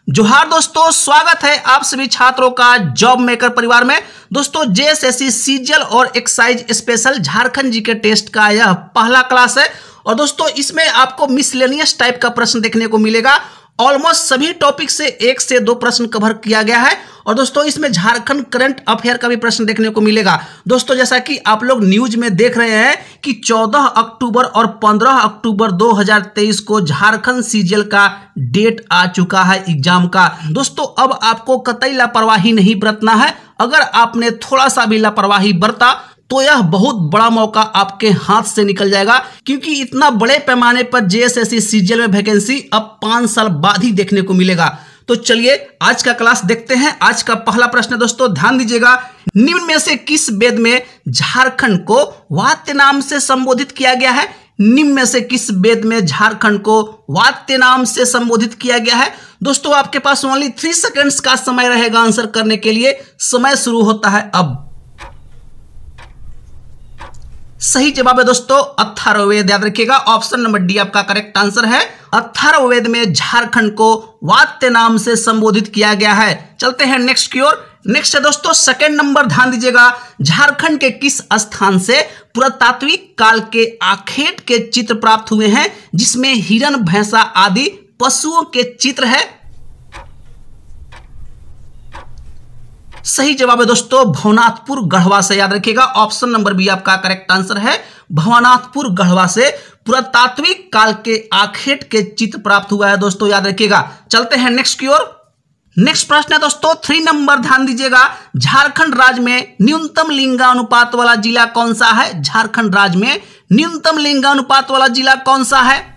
जोहार दोस्तों, स्वागत है आप सभी छात्रों का जॉब मेकर परिवार में। दोस्तों जेएसएससी सीजीएल और excise special Jharkhand GK test का यह पहला क्लास है और दोस्तों इसमें आपको मिसलेनियस टाइप का प्रश्न देखने को मिलेगा। ऑलमोस्ट सभी टॉपिक से 1 से 2 प्रश्न कवर किया गया है और दोस्तों इसमें झारखंड करंट अफेयर का भी प्रश्न देखने को मिलेगा। दोस्तों जैसा कि आप लोग न्यूज में देख रहे हैं कि 14 अक्टूबर और 15 अक्टूबर 2023 को झारखंड सीजीएल का डेट आ चुका है एग्जाम का। दोस्तों अब आपको कतई लापरवाही नहीं बरतना है। अगर आपने थोड़ा सा भी लापरवाही बरता तो यह बहुत बड़ा मौका आपके हाथ से निकल जाएगा, क्योंकि इतना बड़े पैमाने पर जेएसएससी सीजीएल में वैकेंसी अब 5 साल बाद ही देखने को मिलेगा। तो चलिए आज का क्लास देखते हैं। आज का पहला प्रश्न है दोस्तों, ध्यान दीजिएगा। निम्न में से किस वेद में झारखंड को वात्य नाम से संबोधित किया गया है? निम्न में से किस वेद में झारखंड को वात्य नाम से संबोधित किया गया है? दोस्तों आपके पास ओनली 3 सेकेंड्स का समय रहेगा आंसर करने के लिए। समय शुरू होता है अब। सही जवाब है दोस्तों अथर्ववेद। याद रखिएगा ऑप्शन नंबर डी आपका करेक्ट आंसर है। अथर्ववेद में झारखंड को वात्य नाम से संबोधित किया गया है। चलते हैं नेक्स्ट की ओर। नेक्स्ट है दोस्तों सेकंड नंबर, ध्यान दीजिएगा। झारखंड के किस स्थान से पुरातात्विक काल के आखेट के चित्र प्राप्त हुए हैं जिसमें हिरण, भैंसा आदि पशुओं के चित्र है? सही जवाब है दोस्तों भवनाथपुर गढ़वा से। याद रखिएगा ऑप्शन नंबर बी आपका करेक्ट आंसर है। भवनाथपुर गढ़वा से पुरातात्विक काल के आखेट के चित्र प्राप्त हुआ है दोस्तों, याद रखिएगा। चलते हैं नेक्स्ट की ओर। नेक्स्ट प्रश्न है दोस्तों 3 नंबर, ध्यान दीजिएगा। झारखंड राज्य में न्यूनतम लिंगानुपात वाला जिला कौन सा है? झारखंड राज्य में न्यूनतम लिंगानुपात वाला जिला कौन सा है?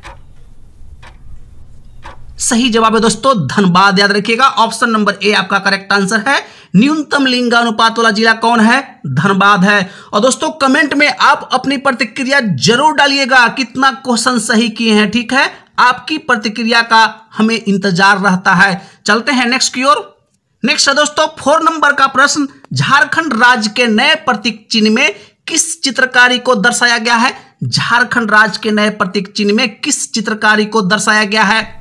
सही जवाब है दोस्तों धनबाद। याद रखिएगा ऑप्शन नंबर ए आपका करेक्ट आंसर है। न्यूनतम लिंगानुपात वाला जिला कौन है? धनबाद है। और दोस्तों कमेंट में आप अपनी प्रतिक्रिया जरूर डालिएगा, कितना क्वेश्चन सही किए हैं। ठीक है, आपकी प्रतिक्रिया का हमें इंतजार रहता है। चलते हैं नेक्स्ट की ओर। नेक्स्ट है दोस्तों 4 नंबर का प्रश्न। झारखंड राज्य के नए प्रतीक चिन्ह में किस चित्रकारी को दर्शाया गया है? झारखंड राज्य के नए प्रतीक चिन्ह में किस चित्रकारी को दर्शाया गया है?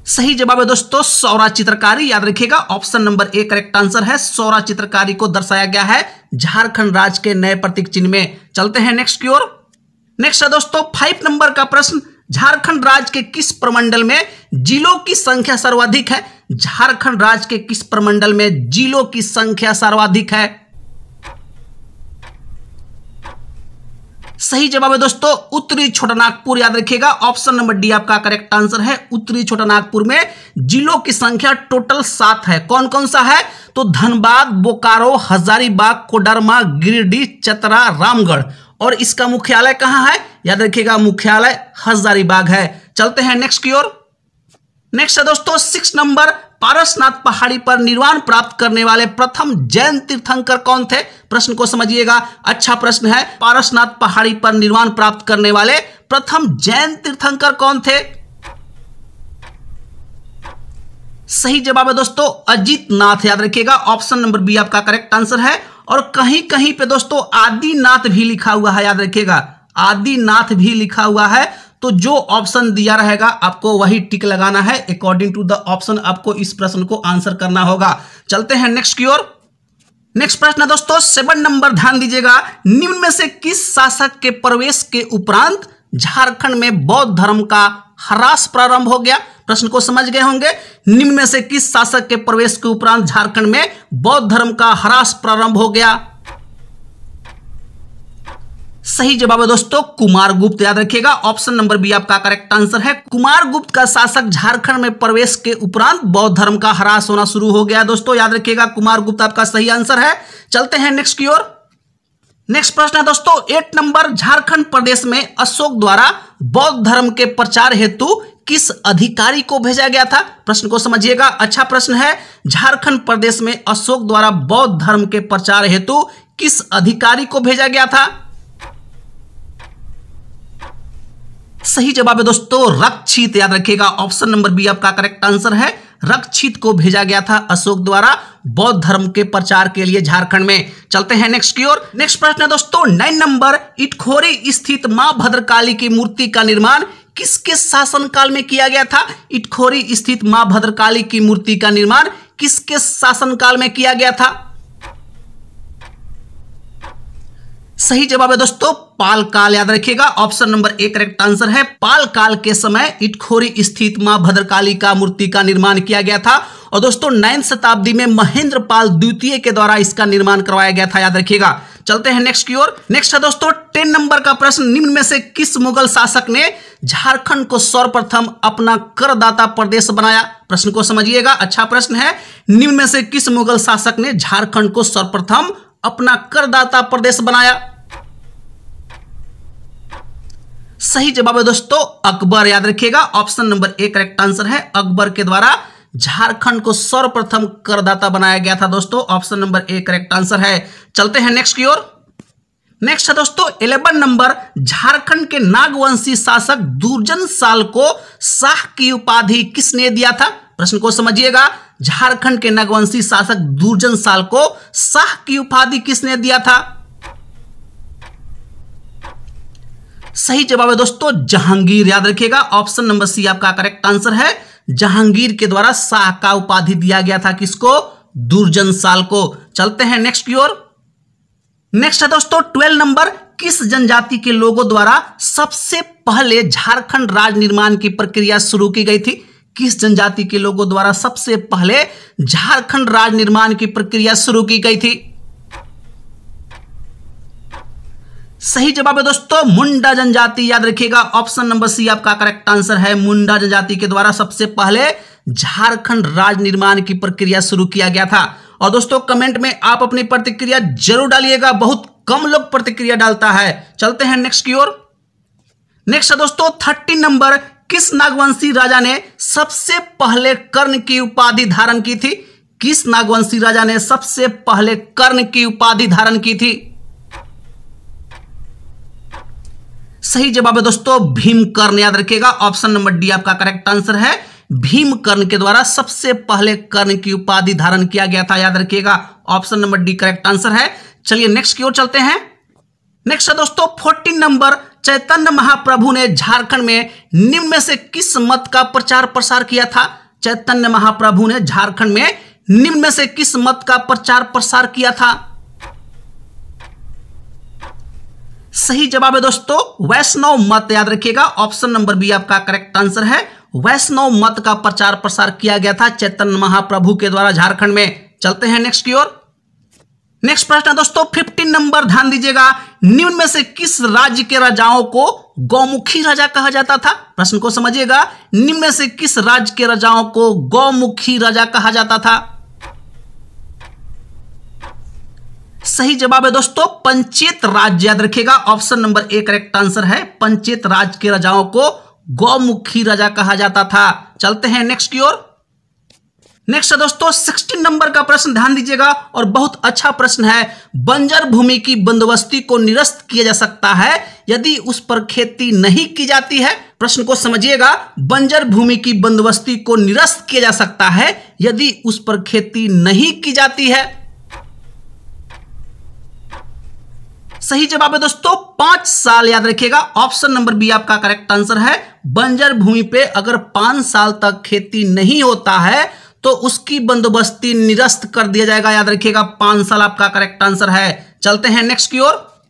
सही जवाब है दोस्तों सौरा चित्रकारी। याद रखिएगा option number A correct answer है। सौरा चित्रकारी को दर्शाया गया है झारखंड राज्य के नए प्रतीक चिन्ह में। चलते हैं नेक्स्ट की ओर। नेक्स्ट है दोस्तों 5 नंबर का प्रश्न। झारखंड राज्य के किस प्रमंडल में जिलों की संख्या सर्वाधिक है? झारखंड राज्य के किस प्रमंडल में जिलों की संख्या सर्वाधिक है? सही जवाब है दोस्तों उत्तरी छोटानागपुर। याद रखिएगा ऑप्शन नंबर डी आपका करेक्ट आंसर है। उत्तरी छोटानागपुर में जिलों की संख्या टोटल 7 है। कौन कौन सा है? तो धनबाद, बोकारो, हजारीबाग, कोडरमा, गिरिडीह, चतरा, रामगढ़। और इसका मुख्यालय कहां है? याद रखिएगा मुख्यालय हजारीबाग है। चलते हैं नेक्स्ट की ओर। नेक्स्ट है दोस्तों 6 नंबर। पारसनाथ पहाड़ी पर निर्वाण प्राप्त करने वाले प्रथम जैन तीर्थंकर कौन थे? प्रश्न को समझिएगा, अच्छा प्रश्न है। पारसनाथ पहाड़ी पर निर्वाण प्राप्त करने वाले प्रथम जैन तीर्थंकर कौन थे? सही जवाब है दोस्तों अजित नाथ। याद रखिएगा ऑप्शन नंबर बी आपका करेक्ट आंसर है। और कहीं कहीं पे दोस्तों आदिनाथ भी लिखा हुआ है। याद रखिएगा आदिनाथ भी लिखा हुआ है। तो जो ऑप्शन दिया रहेगा आपको वही टिक लगाना है। अकॉर्डिंग टू द ऑप्शन आपको इस प्रश्न को आंसर करना होगा। चलते हैं नेक्स्ट की ओर। नेक्स्ट प्रश्न है दोस्तों 7 नंबर, ध्यान दीजिएगा। निम्न में से किस शासक के प्रवेश के उपरांत झारखंड में बौद्ध धर्म का ह्रास प्रारंभ हो गया? प्रश्न को समझ गए होंगे। निम्न में से किस शासक के प्रवेश के उपरांत झारखंड में बौद्ध धर्म का ह्रास प्रारंभ हो गया? सही जवाब है दोस्तों कुमारगुप्त। याद रखिएगा ऑप्शन नंबर बी आपका करेक्ट आंसर है। कुमारगुप्त का शासक झारखंड में प्रवेश के उपरांत बौद्ध धर्म का ह्रास होना शुरू हो गया दोस्तों। याद रखिएगा कुमारगुप्त आपका सही आंसर है। चलते हैं नेक्स्ट की ओर। नेक्स्ट प्रश्न है दोस्तों 8 नंबर। झारखंड प्रदेश में अशोक द्वारा बौद्ध धर्म के प्रचार हेतु किस अधिकारी को भेजा गया था? प्रश्न को समझिएगा, अच्छा प्रश्न है। झारखंड प्रदेश में अशोक द्वारा बौद्ध धर्म के प्रचार हेतु किस अधिकारी को भेजा गया था? सही जवाब है दोस्तों रक्षित। याद रखिएगा ऑप्शन नंबर बी आपका करेक्ट आंसर है। रक्षित को भेजा गया था अशोक द्वारा बौद्ध धर्म के प्रचार के लिए झारखंड में। चलते हैं नेक्स्ट की ओर। नेक्स्ट प्रश्न है दोस्तों 9 नंबर। इटखोरी स्थित मां भद्रकाली की मूर्ति का निर्माण किसके शासनकाल में किया गया था? इटखोरी स्थित मां भद्रकाली की मूर्ति का निर्माण किसके शासनकाल में किया गया था? सही जवाब है दोस्तों पाल काल। याद रखिएगा, option number A correct answer है। पाल काल के समय इटखोरी स्थित मां भद्रकाली का मूर्ति का निर्माण किया गया था और दोस्तों 9वीं शताब्दी में महेंद्र पाल द्वितीय के द्वारा इसका निर्माण करवाया गया था। याद रखिएगा। चलते हैं नेक्स्ट की ओर। नेक्स्ट है दोस्तों 10 नंबर का प्रश्न, निम्न में से किस मुगल शासक ने झारखंड को सर्वप्रथम अपना करदाता प्रदेश बनाया? प्रश्न को समझिएगा, अच्छा प्रश्न है। निम्न में से किस मुगल शासक ने झारखंड को सर्वप्रथम अपना करदाता प्रदेश बनाया? सही जवाब है दोस्तों अकबर। याद रखिएगा, option number A correct answer है। अकबर के द्वारा झारखंड को सर्वप्रथम करदाता बनाया गया था दोस्तों, option number A correct answer है। चलते हैं नेक्स्ट की ओर। नेक्स्ट है दोस्तों 11 नंबर, झारखंड के नागवंशी शासक दुर्जन साल को शाह की उपाधि किसने दिया था? प्रश्न को समझिएगा, झारखंड के नागवंशी शासक दुर्जन साल को शाह की उपाधि किसने दिया था? सही जवाब है दोस्तों जहांगीर। याद रखिएगा, ऑप्शन नंबर सी आपका करेक्ट आंसर है। जहांगीर के द्वारा शाह का उपाधि दिया गया था किसको? दुर्जन साल को। चलते हैं नेक्स्ट की ओर। नेक्स्ट है दोस्तों 12 नंबर, किस जनजाति के लोगों द्वारा सबसे पहले झारखंड राज्य निर्माण की प्रक्रिया शुरू की गई थी? किस जनजाति के लोगों द्वारा सबसे पहले झारखंड राज्य निर्माण की प्रक्रिया शुरू की गई थी? सही जवाब है दोस्तों मुंडा जनजाति। याद रखिएगा, ऑप्शन नंबर सी आपका करेक्ट आंसर है। मुंडा जनजाति के द्वारा सबसे पहले झारखंड राज्य निर्माण की प्रक्रिया शुरू किया गया था। और दोस्तों कमेंट में आप अपनी प्रतिक्रिया जरूर डालिएगा, बहुत कम लोग प्रतिक्रिया डालता है। चलते हैं नेक्स्ट की ओर। नेक्स्ट है दोस्तों 13 नंबर, किस नागवंशी राजा ने सबसे पहले कर्ण की उपाधि धारण की थी? किस नागवंशी राजा ने सबसे पहले कर्ण की उपाधि धारण की थी? सही जवाब है दोस्तों भीमकर्ण। याद रखिएगा, ऑप्शन नंबर डी आपका करेक्ट आंसर है। भीमकर्ण के द्वारा सबसे पहले कर्ण की उपाधि धारण किया गया था। याद रखिएगा, option number D correct answer है। चलिए नेक्स्ट की ओर चलते हैं। नेक्स्ट है दोस्तों 14 नंबर, चैतन्य महाप्रभु ने झारखंड में निम्न में से किस मत का प्रचार प्रसार किया था? चैतन्य महाप्रभु ने झारखंड में निम्न में से किस मत का प्रचार प्रसार किया था? सही जवाब है दोस्तों वैष्णव मत। याद रखिएगा, ऑप्शन नंबर बी आपका करेक्ट आंसर है। वैष्णव मत का प्रचार प्रसार किया गया था चैतन्य महाप्रभु के द्वारा झारखंड में। चलते हैं नेक्स्ट की ओर। नेक्स्ट प्रश्न दोस्तों 15 नंबर, ध्यान दीजिएगा, निम्न में से किस राज्य के राजाओं को गौमुखी राजा कहा जाता था? प्रश्न को समझिएगा, निम्न में से किस राज्य के राजाओं को गौमुखी राजा कहा जाता था? सही जवाब है दोस्तों पंचेत राज्य। याद रखिएगा, option number A correct answer है। पंचेत राज्य के राजाओं को गौमुखी राजा कहा जाता था। चलते हैं नेक्स्ट की ओर। नेक्स्ट है दोस्तों 16 नंबर का प्रश्न, ध्यान दीजिएगा और बहुत अच्छा प्रश्न है। बंजर भूमि की बंदोबस्ती को निरस्त किया जा सकता है यदि उस पर खेती नहीं की जाती है। प्रश्न को समझिएगा, बंजर भूमि की बंदोबस्ती को निरस्त किया जा सकता है यदि उस पर खेती नहीं की जाती है। सही जवाब है दोस्तों 5 साल। याद रखिएगा, ऑप्शन नंबर बी आपका करेक्ट आंसर है। बंजर भूमि पे अगर 5 साल तक खेती नहीं होता है तो उसकी बंदोबस्ती निरस्त कर दिया जाएगा। याद रखिएगा, 5 साल आपका करेक्ट आंसर है। चलते हैं नेक्स्ट की ओर।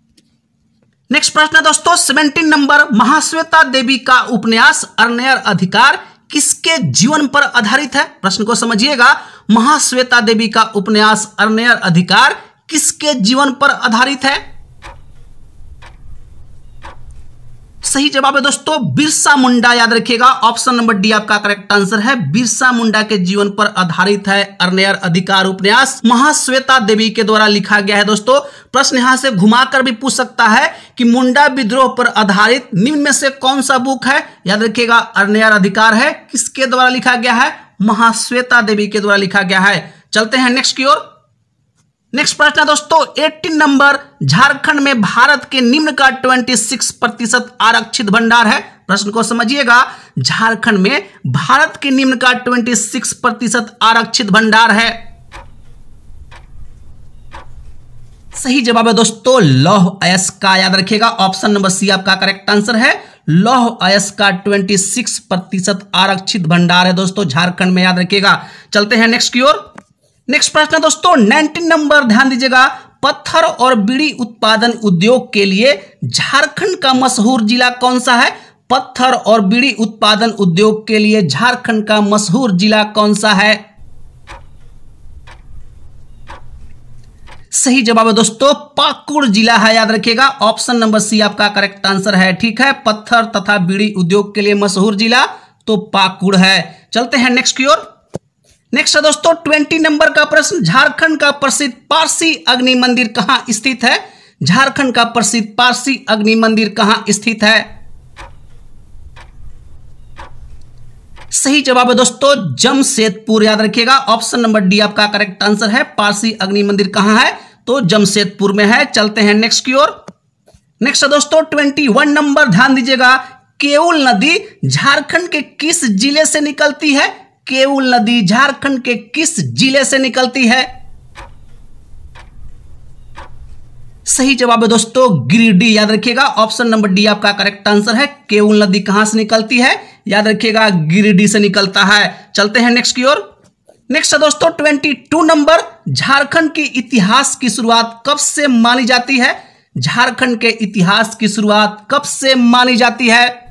नेक्स्ट प्रश्न है दोस्तों 17 नंबर, महाश्वेता देवी का उपन्यास अरण्य अधिकार किसके जीवन पर आधारित है? प्रश्न को समझिएगा, महाश्वेता देवी का उपन्यास अरण्य अधिकार किसके जीवन पर आधारित है? सही जवाब है दोस्तों बिरसा मुंडा। याद रखिएगा, ऑप्शन नंबर डी आपका करेक्ट आंसर है। बिरसा मुंडा के जीवन पर आधारित है अरण्य अधिकार उपन्यास, महाश्वेता देवी के द्वारा लिखा गया है। दोस्तों प्रश्न यहां से घुमाकर भी पूछ सकता है कि मुंडा विद्रोह पर आधारित निम्न में से कौन सा बुक है? याद रखिएगा, अरण्य अधिकार है। किसके द्वारा लिखा गया है? महाश्वेता देवी के द्वारा लिखा गया है। चलते हैं नेक्स्ट की ओर। नेक्स्ट प्रश्न दोस्तों 18 नंबर, झारखंड में भारत के निम्न का 26% आरक्षित भंडार है। प्रश्न को समझिएगा, झारखंड में भारत के निम्न का 26% आरक्षित भंडार है। सही जवाब है दोस्तों लौह अयस्क का। याद रखिएगा, ऑप्शन नंबर सी आपका करेक्ट आंसर है। लौह अयस्क का 26% आरक्षित भंडार है दोस्तों झारखंड में, याद रखिएगा। चलते हैं नेक्स्ट की ओर। नेक्स्ट प्रश्न है दोस्तों 19 नंबर, ध्यान दीजिएगा। पत्थर और बीड़ी उत्पादन उद्योग के लिए झारखंड का मशहूर जिला कौन सा है? पत्थर और बीड़ी उत्पादन उद्योग के लिए झारखंड का मशहूर जिला कौन सा है? सही जवाब है दोस्तों पाकुड़ जिला है, याद रखिएगा। ऑप्शन नंबर सी आपका करेक्ट आंसर है, ठीक है। पत्थर तथा बीड़ी उद्योग के लिए मशहूर जिला तो पाकुड़ है। चलते हैं नेक्स्ट की ओर। नेक्स्ट है दोस्तों 20 नंबर का प्रश्न, झारखंड का प्रसिद्ध पारसी अग्नि मंदिर कहां स्थित है? झारखंड का प्रसिद्ध पारसी अग्नि मंदिर कहां स्थित है? सही जवाब है दोस्तों जमशेदपुर, याद रखिएगा। ऑप्शन नंबर डी आपका करेक्ट आंसर है। पारसी अग्नि मंदिर कहां है? तो जमशेदपुर में है। चलते हैं नेक्स्ट की ओर। नेक्स्ट है दोस्तों 21 नंबर, ध्यान दीजिएगा। केउल नदी झारखंड के किस जिले से निकलती है? केउल नदी झारखंड के किस जिले से निकलती है? सही जवाब है दोस्तों गिरिडीह, याद रखिएगा। ऑप्शन नंबर डी आपका करेक्ट आंसर है। केउल नदी कहां से निकलती है? याद रखिएगा गिरिडीह से निकलता है। चलते हैं नेक्स्ट की ओर। नेक्स्ट है दोस्तों 22 नंबर, झारखंड के इतिहास की शुरुआत कब से मानी जाती है? झारखंड के इतिहास की शुरुआत कब से मानी जाती है?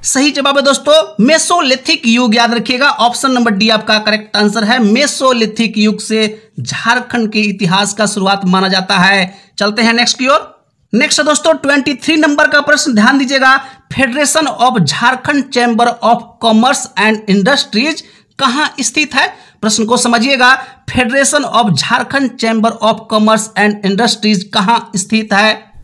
सही जवाब है दोस्तों मेसोलिथिक युग, याद रखिएगा। ऑप्शन नंबर डी आपका करेक्ट आंसर है। मेसोलिथिक युग से झारखंड के इतिहास का शुरुआत माना जाता है। चलते हैं नेक्स्ट की ओर। नेक्स्ट है दोस्तों 23 नंबर का प्रश्न, ध्यान दीजिएगा। Federation of Jharkhand chamber of commerce and industries कहां स्थित है? प्रश्न को समझिएगा। Federation of Jharkhand chamber of commerce and industries कहां स्थित है?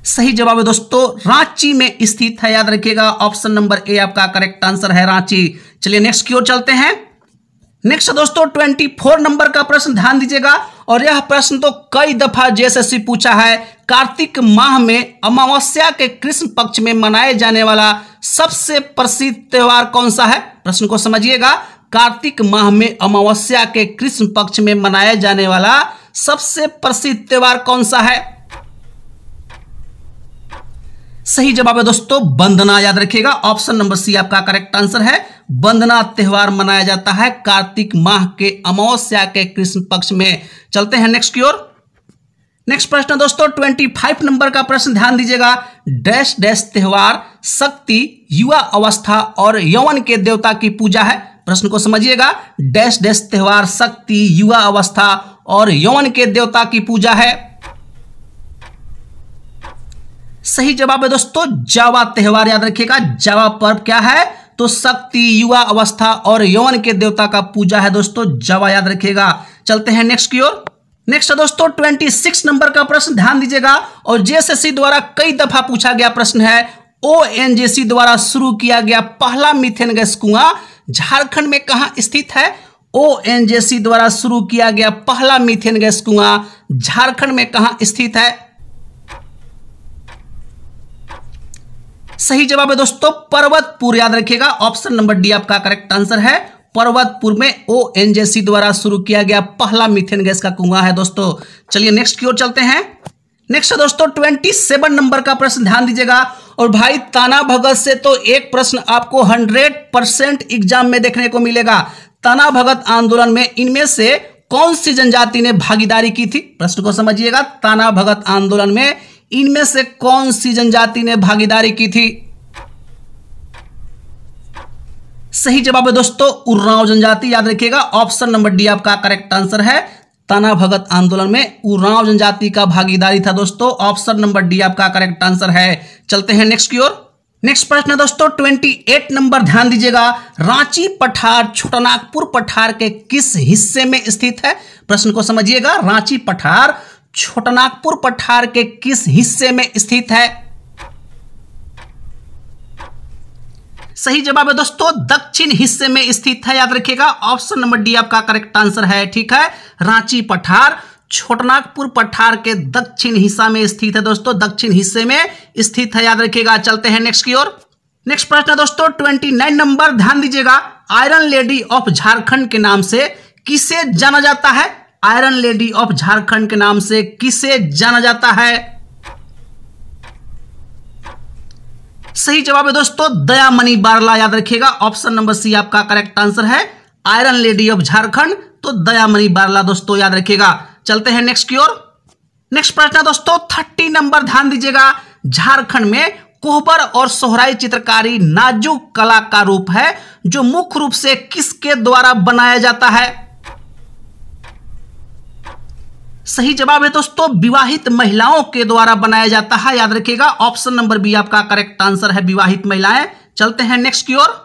सही जवाब है दोस्तों रांची में स्थित है, याद रखिएगा। ऑप्शन नंबर ए आपका करेक्ट आंसर है, रांची। चलिए नेक्स्ट की ओर चलते हैं। नेक्स्ट दोस्तों 24 नंबर का प्रश्न, ध्यान दीजिएगा। और यह प्रश्न तो कई दफा जेएसएससी पूछा है। कार्तिक माह में अमावस्या के कृष्ण पक्ष में मनाए जाने वाला सबसे प्रसिद्ध त्योहार कौन सा है? प्रश्न को समझिएगा। कार्तिक माह में अमावस्या के कृष्ण पक्ष में मनाया जाने वाला सबसे प्रसिद्ध त्योहार कौन सा है? सही जवाब है दोस्तों वंदना, याद रखिएगा। ऑप्शन नंबर सी आपका करेक्ट आंसर है। वंदना त्योहार मनाया जाता है कार्तिक माह के अमावस्या के कृष्ण पक्ष में। चलते हैं नेक्स्ट की ओर। नेक्स्ट प्रश्न दोस्तों 25 नंबर का प्रश्न, ध्यान दीजिएगा। डैश डैश त्योहार शक्ति, युवा अवस्था और यौवन के देवता की पूजा है? प्रश्न को समझिएगा। डैश डैश त्योहार शक्ति, युवा अवस्था और यौवन के देवता की पूजा है? सही जवाब है दोस्तों जावा त्योहार, याद रखिएगा। जावा पर्व क्या है? तो शक्ति, युवा अवस्था और यौवन के देवता का पूजा है दोस्तों जावा, याद रखिएगा। चलते हैं नेक्स्ट की ओर। नेक्स्ट है दोस्तों 26 नंबर का प्रश्न, ध्यान दीजिएगा। और जेएसएससी द्वारा कई दफा पूछा गया प्रश्न है। ओएनजीसी द्वारा शुरू किया गया पहला मीथेन गैस कुआं झारखंड में कहां स्थित है? ओएनजीसी द्वारा शुरू किया गया पहला मीथेन गैस कुआं झारखंड में कहां स्थित है? सही जवाब है दोस्तों पर्वतपुर, याद रखिएगा। ऑप्शन नंबर डी आपका करेक्ट आंसर है। पर्वतपुर में ओएनजीसी द्वारा शुरू किया गया पहला मीथेन गैस का कुआं है दोस्तों। चलिए नेक्स्ट की ओर चलते हैं। नेक्स्ट है दोस्तों 27 नंबर का प्रश्न, ध्यान दीजिएगा। और भाई ताना भगत से तो एक प्रश्न आपको 100% एग्जाम में देखने को मिलेगा। ताना भगत आंदोलन में इनमें से कौन सी जनजाति ने भागीदारी की थी? प्रश्न को समझिएगा। ताना भगत आंदोलन में इनमें से कौन सी जनजाति ने भागीदारी की थी? सही जवाब है दोस्तों उरांव जनजाति, याद रखिएगा। ऑप्शन नंबर डी आपका करेक्ट आंसर है। ताना भगत आंदोलन में उरांव जनजाति का भागीदारी था दोस्तों। ऑप्शन नंबर डी आपका करेक्ट आंसर है। चलते हैं नेक्स्ट की ओर। नेक्स्ट प्रश्न है दोस्तों 28 नंबर, ध्यान दीजिएगा। रांची पठार छोटानागपुर पठार के किस हिस्से में स्थित है? प्रश्न को समझिएगा। रांची पठार छोटानागपुर पठार के किस हिस्से में स्थित है? सही जवाब है दोस्तों दक्षिण हिस्से में स्थित है, याद रखिएगा। ऑप्शन नंबर डी आपका करेक्ट आंसर है, ठीक है। रांची पठार छोटानागपुर पठार के दक्षिण हिस्सा में स्थित है दोस्तों, दक्षिण हिस्से में स्थित है, याद रखिएगा। चलते हैं नेक्स्ट की ओर। नेक्स्ट प्रश्न है दोस्तों 29 नंबर, ध्यान दीजिएगा। आयरन लेडी ऑफ झारखंड के नाम से किसे जाना जाता है? आयरन लेडी ऑफ झारखंड के नाम से किसे जाना जाता है? सही जवाब है दोस्तों दयामणि बारला, याद रखिएगा ऑप्शन नंबर सी आपका करेक्ट आंसर है। आयरन लेडी ऑफ झारखंड तो दयामणि बारला दोस्तों, याद रखिएगा। चलते हैं नेक्स्ट की ओर। नेक्स्ट प्रश्न है दोस्तों 30 नंबर, ध्यान दीजिएगा। झारखंड में कोहबर और सोहराई चित्रकारी नाजुक कला का रूप है जो मुख्य रूप से किसके द्वारा बनाया जाता है? सही जवाब है दोस्तों विवाहित महिलाओं के द्वारा बनाया जाता है, याद रखिएगा ऑप्शन नंबर बी आपका करेक्ट आंसर है, विवाहित महिलाएं। चलते हैं नेक्स्ट की ओर।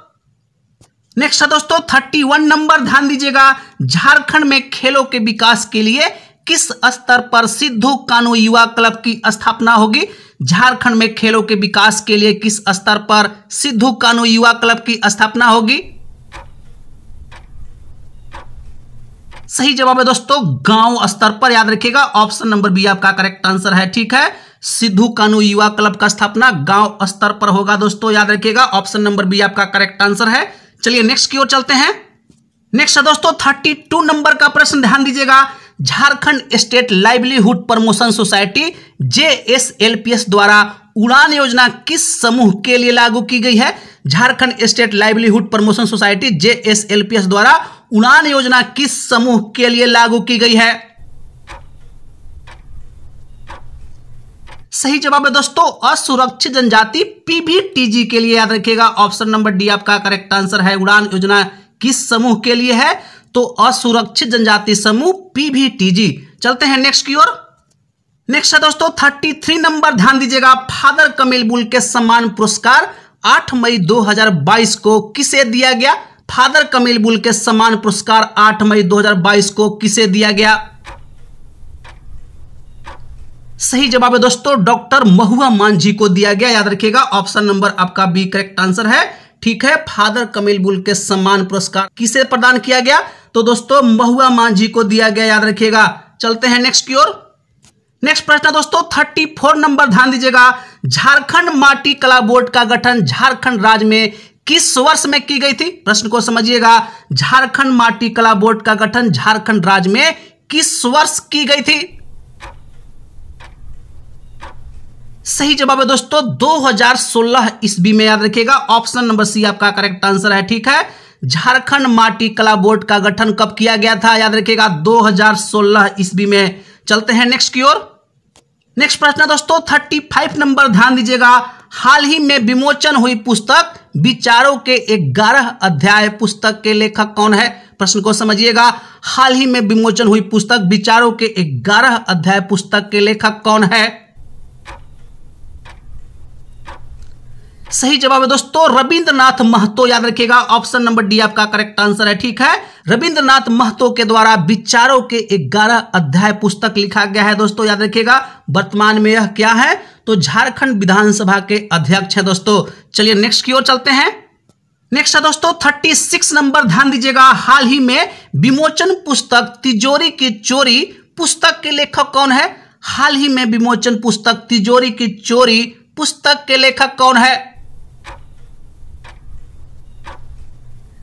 नेक्स्ट है दोस्तों 31 नंबर, ध्यान दीजिएगा। झारखंड में खेलों के विकास के लिए किस स्तर पर सिद्धू कान्हू युवा क्लब की स्थापना होगी? झारखंड में खेलों के विकास के लिए किस स्तर पर सिद्धू कान्हू युवा क्लब की स्थापना होगी? सही जवाब है दोस्तों गांव स्तर पर, याद रखिएगा ऑप्शन नंबर बी आपका करेक्ट आंसर है, ठीक है। सिद्धू कान्हू युवा क्लब का स्थापना गांव स्तर पर होगा दोस्तों, याद रखिएगा ऑप्शन नंबर बी आपका करेक्ट आंसर है। चलिए नेक्स्ट की ओर चलते हैं। नेक्स्ट है दोस्तों 32 नंबर का प्रश्न, ध्यान दीजिएगा। Jharkhand state livelihood promotion society JSLPS द्वारा उड़ान योजना किस समूह के लिए लागू की गई है? Jharkhand state livelihood promotion society JSLPS द्वारा उड़ान योजना किस समूह के लिए लागू की गई है? सही जवाब है दोस्तों असुरक्षित जनजाति PVTG के लिए, याद रखिएगा ऑप्शन नंबर डी आपका करेक्ट आंसर है। उड़ान योजना किस समूह के लिए है? तो असुरक्षित जनजाति समूह PVTG। चलते हैं नेक्स्ट की ओर। नेक्स्ट है दोस्तों 33 नंबर, ध्यान दीजिएगा। फादर कमेल बुल के सम्मान पुरस्कार 8 मई 2022 को किसे दिया गया? फादर कमेल बुल के सम्मान पुरस्कार 8 मई 2022 को किसे दिया गया? सही जवाब है दोस्तों डॉक्टर महुआ मांझी को दिया गया, याद रखिएगा ऑप्शन नंबर आपका बी करेक्ट आंसर है, ठीक है। फादर कमेल बुल के सम्मान पुरस्कार किसे प्रदान किया गया? तो दोस्तों महुआ मांझी को दिया गया, याद रखिएगा। चलते हैं नेक्स्ट की ओर। नेक्स्ट प्रश्न दोस्तों 34 नंबर, ध्यान दीजिएगा। झारखंड माटी कला बोर्ड का गठन झारखंड राज्य में किस वर्ष में की गई थी? प्रश्न को समझिएगा। झारखंड माटी कला बोर्ड का गठन झारखंड राज्य में किस वर्ष की गई थी? सही जवाब है दोस्तों 2016 ईस्वी में, याद रखिएगा ऑप्शन नंबर सी आपका करेक्ट आंसर है, ठीक है। झारखंड माटी कला बोर्ड का गठन कब किया गया था? याद रखिएगा 2016 ईस्वी में। चलते हैं नेक्स्ट की ओर। नेक्स्ट प्रश्न दोस्तों 35 नंबर, ध्यान दीजिएगा। हाल ही में विमोचन हुई पुस्तक विचारों के 11 अध्याय पुस्तक के लेखक कौन है? प्रश्न को समझिएगा। हाल ही में विमोचन हुई पुस्तक विचारों के 11 अध्याय पुस्तक के लेखक कौन है? सही जवाब है दोस्तों रविंद्रनाथ महतो, याद रखिएगा ऑप्शन नंबर डी आपका करेक्ट आंसर है, ठीक है। रविंद्रनाथ महतो के द्वारा विचारों के 11 अध्याय पुस्तक लिखा गया है दोस्तों, याद रखिएगा। वर्तमान में यह क्या है? तो झारखंड विधानसभा के अध्यक्ष हैं दोस्तों। चलिए नेक्स्ट की ओर चलते हैं। नेक्स्ट है दोस्तों 36 नंबर, ध्यान दीजिएगा। हाल ही में विमोचन पुस्तक तिजोरी की चोरी पुस्तक के लेखक कौन है? हाल ही में विमोचन पुस्तक तिजोरी की चोरी पुस्तक के लेखक कौन है?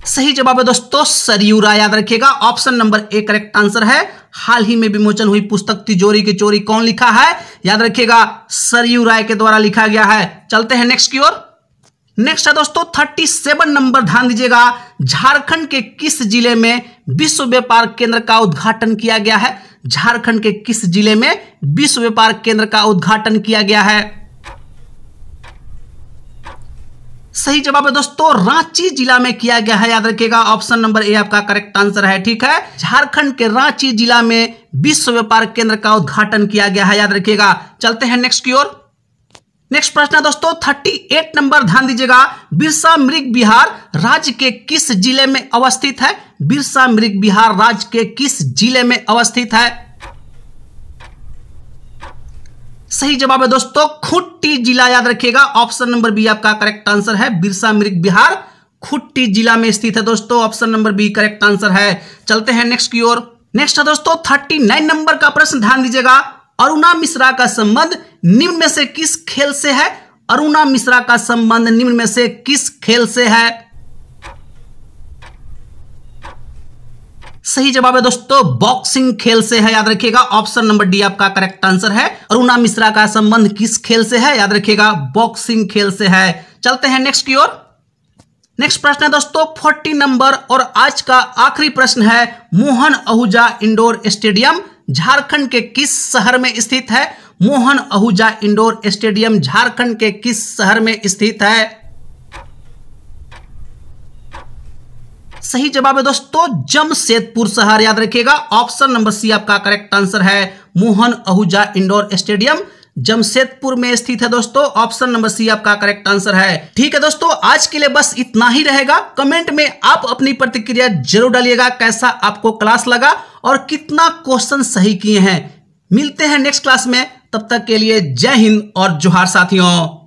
सही जवाब है दोस्तों सरयू राय, याद रखिएगा option number A correct answer है। हाल ही में विमोचन हुई पुस्तक तिजोरी की चोरी कौन लिखा है? याद रखिएगा सरयू राय के द्वारा लिखा गया है। चलते हैं नेक्स्ट की ओर। नेक्स्ट है दोस्तों 37 नंबर, ध्यान दीजिएगा। झारखंड के किस जिले में विश्व व्यापार केंद्र का उद्घाटन किया गया है? झारखंड के किस जिले में विश्व व्यापार केंद्र का उद्घाटन किया गया है? सही जवाब है दोस्तों रांची जिला में किया गया है, याद रखिएगा ऑप्शन नंबर ए आपका करेक्ट आंसर है, ठीक है। झारखंड के रांची जिला में विश्व व्यापार केंद्र का उद्घाटन किया गया है, याद रखिएगा। चलते हैं नेक्स्ट की ओर। नेक्स्ट प्रश्न दोस्तों 38 नंबर, ध्यान दीजिएगा। बिरसा मृग विहार राज्य के किस जिले में अवस्थित है? बिरसा मृग विहार राज्य के किस जिले में अवस्थित है? सही जवाब है दोस्तों खूंटी जिला, याद रखिएगा ऑप्शन नंबर बी आपका करेक्ट आंसर है। बिरसा मृग विहार खूंटी जिला में स्थित है दोस्तों, option number B correct answer है। चलते हैं नेक्स्ट की ओर। नेक्स्ट है दोस्तों 39 नंबर का प्रश्न, ध्यान दीजिएगा। अरुणा मिश्रा का संबंध निम्न में से किस खेल से है? अरुणा मिश्रा का संबंध निम्न में से किस खेल से है? सही जवाब है दोस्तों बॉक्सिंग खेल से है, याद रखिएगा। ऑप्शन नंबर डी आपका करेक्ट आंसर है। अरुणा मिश्रा का संबंध किस खेल से है, याद रखिएगा बॉक्सिंग खेल से है। चलते हैं नेक्स्ट की ओर। नेक्स्ट प्रश्न है दोस्तों 40 नंबर और आज का आखिरी प्रश्न है, मोहन आहूजा इंडोर स्टेडियम झारखंड के किस शहर में स्थित है? मोहन आहूजा इंडोर स्टेडियम झारखंड के किस शहर में स्थित है? सही जवाब है दोस्तों जमशेदपुर शहर, याद रखिएगा। ऑप्शन नंबर सी आपका करेक्ट आंसर है। मोहन आहूजा इंडोर स्टेडियम जमशेदपुर में स्थित है दोस्तों। ऑप्शन नंबर सी आपका करेक्ट आंसर है। ठीक है दोस्तों, आज के लिए बस इतना ही रहेगा। कमेंट में आप अपनी प्रतिक्रिया जरूर डालिएगा, कैसा आपको क्लास लगा और कितना क्वेश्चन सही किए हैं। मिलते हैं नेक्स्ट क्लास में, तब तक के लिए जय हिंद और जोहार साथियों।